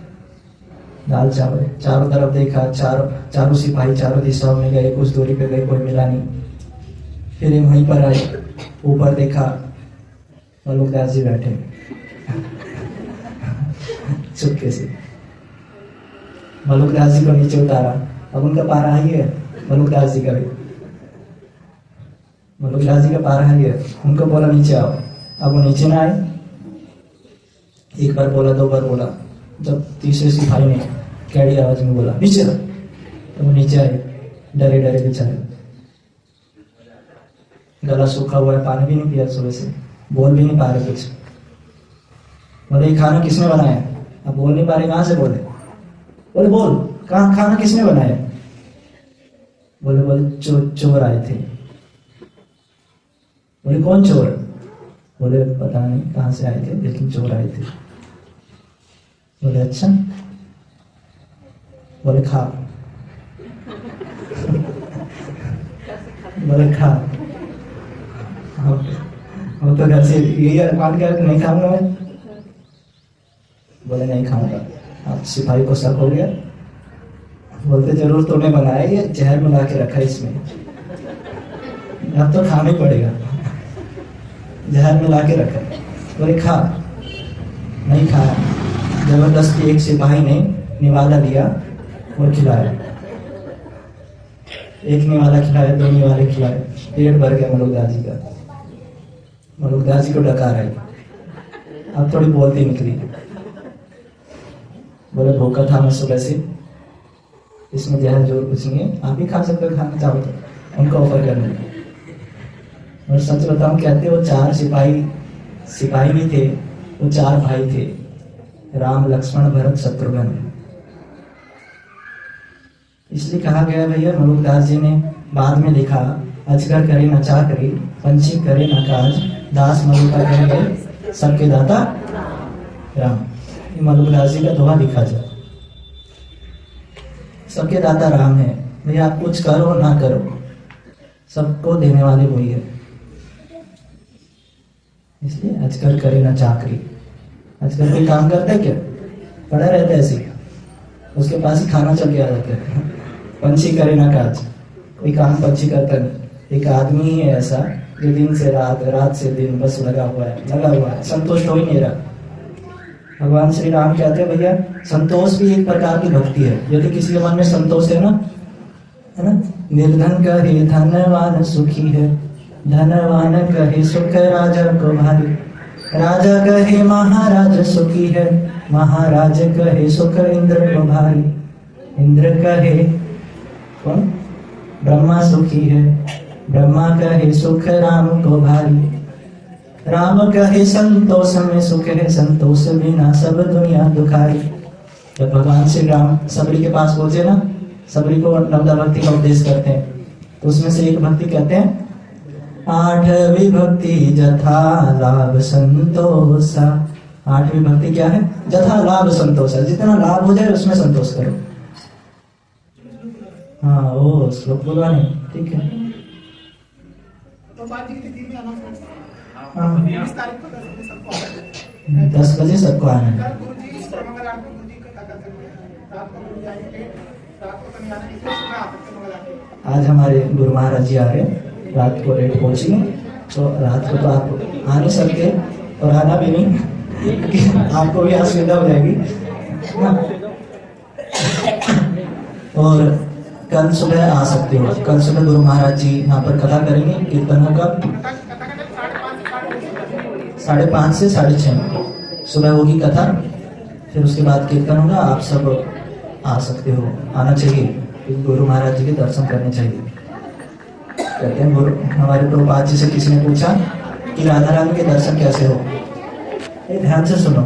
दाल चावल। चारों तरफ देखा, चारों सिपाही चारों दिशाओं में गए, कुछ दूरी पे गए, कोई मिला नहीं। फिर वहीं पर आए, ऊपर देखा, मलुकदास जी बैठे चुपके से। मलुकदास जी को नीचे उतारा, अब उनका पारा ही है, मलुकदास जी का भी, मलुकदास जी का पारा ही है। उनको बोला नीचे आओ, अब वो नीचे ना आए। एक बार बोला, 2 बार बोला, जब तीसरे सिपाही ने कैडी आवाज में बोला नीचे आ, तो वो नीचे आए, डरे डरे बेचारे। गला सूखा हुआ है, पानी भी नहीं पिया सुबह से, बोल भी नहीं पा रहे कुछ। बोले ये खाना किसने बनाया? अब बोल नहीं पा रहे, कहां से बोले? बोले बोल, कहाँ खाना किसने बनाया? बोले चोर आए थे। बोले कौन चोर? बोले पता नहीं कहां से आए थे, लेकिन चोर आए थे। बोले अच्छा, बोले खा। बोले खा। वो तो घर से यही काट कर नहीं खाऊंगा मैं। बोले नहीं खाऊंगा। अब सिपाही को शक हो गया, बोलते जरूर तूने बनाया, ये जहर मिला के रखा है इसमें, अब तो खाना ही पड़ेगा, जहर मिला के रखा। बोले खा। नहीं खाया। जबरदस्ती एक सिपाही ने निवाला दिया और खिलाया। एक निवाला खिलाया, 2 निवाले खिलाए, पेट भर गया मलुकदास जी का। मलुकदास जी को डकार आई, अब थोड़ी बोलती निकली। बोले भूखा था मैं सुबह से, इसमें जहर जोर कुछ नहीं है, आप ही खा सकते हो, खाना चाहो तो। उनको ऑफर करने लगे। और सच बताऊं, कहते वो 4 सिपाही नहीं थे, वो 4 भाई थे, राम लक्ष्मण भरत शत्रुघ्न। इसलिए कहा गया भैया, मलुकदास जी ने बाद में लिखा, अजगर करे न चाकरी, पंछी करे न काज, दास मलुका कह गए सबके दाता राम। ये मलुकदास जी का दोहा लिखा जाए, सबके दाता राम है भैया, आप कुछ करो ना करो, सबको देने वाले वही है। इसलिए अजगर करे ना चाकरी। अजगर कोई काम करता है क्या? पड़ा रहता है ऐसे ही, उसके पास ही खाना चल के आ जाता है। पंछी करे ना काज, कोई काम पंछी करता नहीं। एक आदमी ही है ऐसा जो दिन से रात, रात से दिन बस लगा हुआ है, संतुष्ट हो ही नहीं रहा। भगवान श्री राम कहते हैं भैया संतोष भी एक प्रकार की भक्ति है। यदि किसी के मन में संतोष है ना, निर्धन कहे धनवान सुखी है, धनवान कहे सुख राजा को भारी, राजा कहे महाराज सुखी है, महाराज कहे सुख इंद्र को भारी, इंद्र कहे कौन? ब्रह्मा सुखी है, ब्रह्मा कहे सुख राम को भारी, राम कहे संतोष में सुख है, संतोष बिना सब दुनिया दुखारी। जब भगवान श्री राम सबरी के पास पहुंचे ना, सबरी को नवदा भक्ति का उपदेश करते हैं, तो उसमें से एक भक्ति कहते हैं, 8वीं भक्ति जथा लाभ संतोषा। 8वीं भक्ति क्या है? जथा लाभ संतोष है, जितना लाभ हो जाए उसमें संतोष करो। हाँ वो श्लोक बोला नहीं, ठीक है। हाँ 10 बजे सबको आना है। आज हमारे गुरु महाराज जी आ रहे हैं, रात को लेट पहुंचेंगे, तो रात को तो आप आ नहीं सकते और आना भी नहीं, आपको भी असुविधा हो जाएगी। और कल सुबह आ सकते हो। कल सुबह गुरु महाराज जी यहाँ पर कथा करेंगे, कीर्तन होगा 5:30 से 6:30 सुबह होगी कथा, फिर उसके बाद कीर्तन होगा। आप सब आ सकते हो, आना चाहिए, गुरु महाराज जी के दर्शन करने चाहिए। कहते हैं गुरु हमारे प्रभुपाद जी से किसी ने पूछा कि राधा रानी के दर्शन कैसे हो। ये ध्यान से सुनो,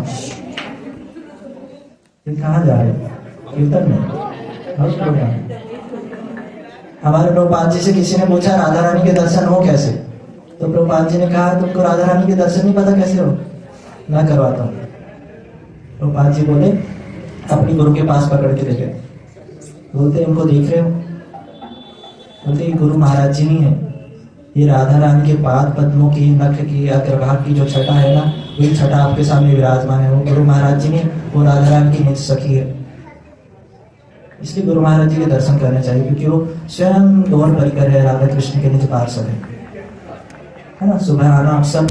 ये कहाँ जा रहे हो? कीर्तन में। हमारे प्रभुपाद जी से किसी ने पूछा राधा रानी के दर्शन हो कैसे, तो प्रभुपाद जी ने कहा तुमको राधा रानी के दर्शन नहीं पता कैसे हो, मैं करवाता हूँ। प्रभुपाद जी बोले अपनी गुरु के पास पकड़ के देखे, बोलते इनको देख रहे हो? बोलते ये गुरु महाराज जी नहीं है, ये राधा रानी के पाद पद्मों की, नख की, अग्रभाग की जो छटा है ना, वही छटा आपके सामने विराजमान है। वो गुरु महाराज जी नहीं, वो राधा रानी की निज सखी है। इसलिए गुरु महाराज जी के दर्शन करने चाहिए, क्योंकि वो स्वयं गौर परिकर है, राधा कृष्ण के निज पार्षद है ना। सुबह आना आप सब,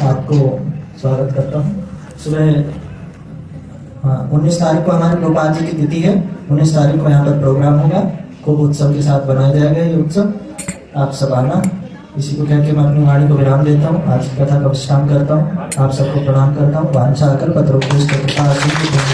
आपको स्वागत करता हूँ। सुबह 19 तारीख को हमारे प्रभुपाद जी की तिथि है। 19 तारीख को यहाँ पर प्रोग्राम होगा, खूब उत्सव के साथ बनाया जाएगा ये उत्सव। आप सब आना। इसी को कह के मैं अपनी वाणी को विराम देता हूँ, आज की कथा का विश्राम करता हूँ। आप सबको प्रणाम करता हूँ। वांछा कल्पतरुभ्यश्च कृपा सिंधुभ्यो